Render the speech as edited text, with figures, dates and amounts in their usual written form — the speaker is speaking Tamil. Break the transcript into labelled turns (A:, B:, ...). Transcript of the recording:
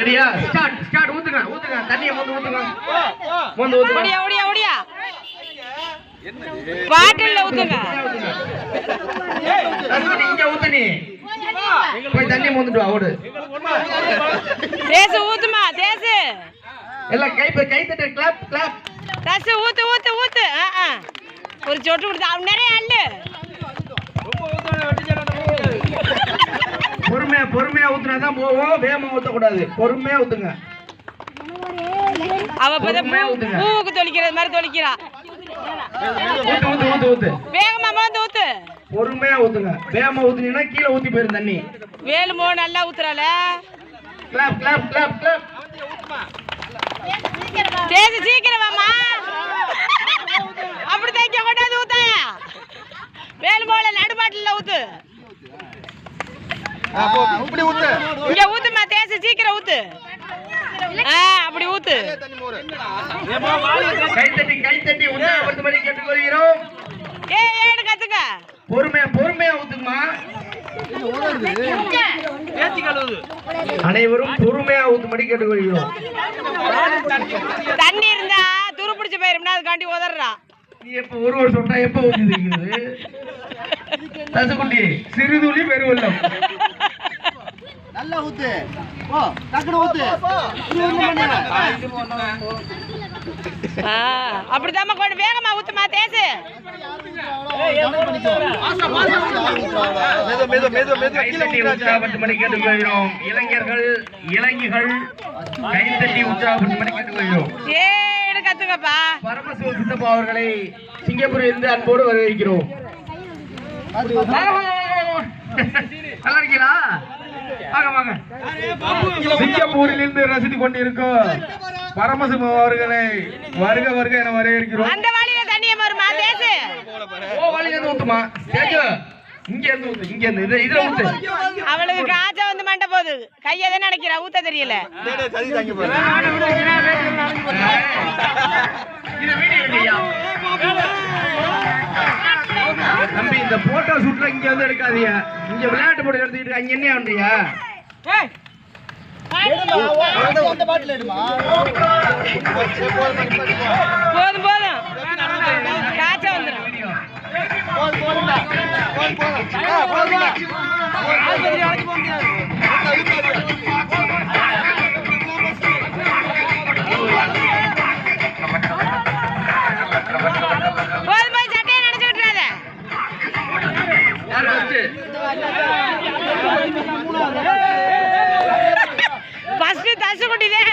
A: ரெடியா ஸ்டார்ட் ஸ்டார்ட் ஊத்துங்க ஊத்துங்க தண்ணியை ஊத்துங்க ஓடியா
B: ஓடியா ஓடியா பாட்டில்ல ஊத்துங்க
A: இங்க ஊத்து நீ போய் தண்ணி மோந்துட்டு வா ஓடு
B: தேசு ஊத்துமா தேசு
A: எல்லாம் கை தட்டு கிளாப் கிளாப்
B: தேசு ஊத்து ஊத்து ஊத்து ஒரு சொட்டு கொடுத்து அவன் நிறைய அள்ளு
A: பொறுமையா ஊத்துனாதான் போவோம் வேகமா ஊத்தக்கூடாது பொறுமையா ஊத்துங்க
B: அவ பூவுக்கு தொளிக்கிறது மாதிரி தொளிக்கிறா
A: ஊத்து
B: வேகமா மோந்து ஊத்து
A: பொறுமையா ஊத்துங்க வேகமா ஊத்துனீங்கன்னா கீழே ஊத்தி போயிரும் தண்ணி
B: வேலுமோ நல்லா ஊத்துறால
A: கிளாப் கிளாப் கிளாப் கிளாப்
B: தேசி சீக்கிரம் வாமா அப்படி தைக்க கொண்டாந்து ஊத்தாயா வேலுமோல நடுபாட்டில ஊத்து
A: இப்படி ஊத்து
B: இங்க ஊத்துமா தேசி சீக்கிரம் ஊத்து அப்படி ஊத்து
A: கை தட்டி உற்சாகப்படுத்தும்படி கேட்டுக்கொள்கிறோம்
B: ஏடு கத்துக்க
A: பொறுமையா ஊத்துமா அனைவரும் பொறுமையா ஊத்தும்படி கேட்டுக்கொள்கிறோம்
B: தண்ணி இருந்தா துரு பிடிச்சு போயிரும்னா அதுக்காண்டி உதறா
A: நீ எப்ப ஒரு சொட்டா எப்ப ஊத்துறீங்க தசகுட்டி சிறுதுளி பெருவெள்ளம்
C: நல்லா ஊத்து ஓ டக்குனு ஊத்து
B: அப்படிதாம்மா கொஞ்சம் வேகமா ஊத்துமா தேசு
A: உற்சாகப்படுத்தும்படி கேட்டுக்கொள்கிறோம் இளைஞர்கள் இளைஞர்கள் கைத்தட்டி உற்சாகப்படுத்தும்படி கேட்டுக்கொள்கிறோம்
B: ஏடு கத்துங்கப்பா
A: பரமசிவ சித்தப்பா அவர்களை சிங்கப்பூரில் இருந்து அன்போடு வரவேற்கிறோம் நல்லா இருக்கீங்களா வாங்க வாங்க சிங்கப்பூரில் இருந்து ரசித்து கொண்டிருக்கோம் பரமசிவம் அவர்களை வருக வருக என வரவேற்கிறோம்
B: அந்த வழியில தண்ணிய வருமா தேசு
A: ஓ வழியில இருந்து ஊத்துமா தேஜு இங்க இருந்து ஊத்து இங்க இருந்து இதுல ஊத்து
B: அவளுக்கு காய்ச்ச வந்து மண்ட போகுது கைய தான் நினைக்கிறா ஊத்த தெரியல
A: இது வீடியோ இல்லையா தம்பி இந்த போட்டோ ஷூட்ல இங்க வந்து எடுக்காதீங்க இங்க விளையாட்டு போட்டு எடுத்துக்கிட்டு அங்க என்ன பண்றியா
B: போதும் போதும் காய்ச்ச வந்துடும் ஃபர்ஸ்ட் தசை கொட்டிதே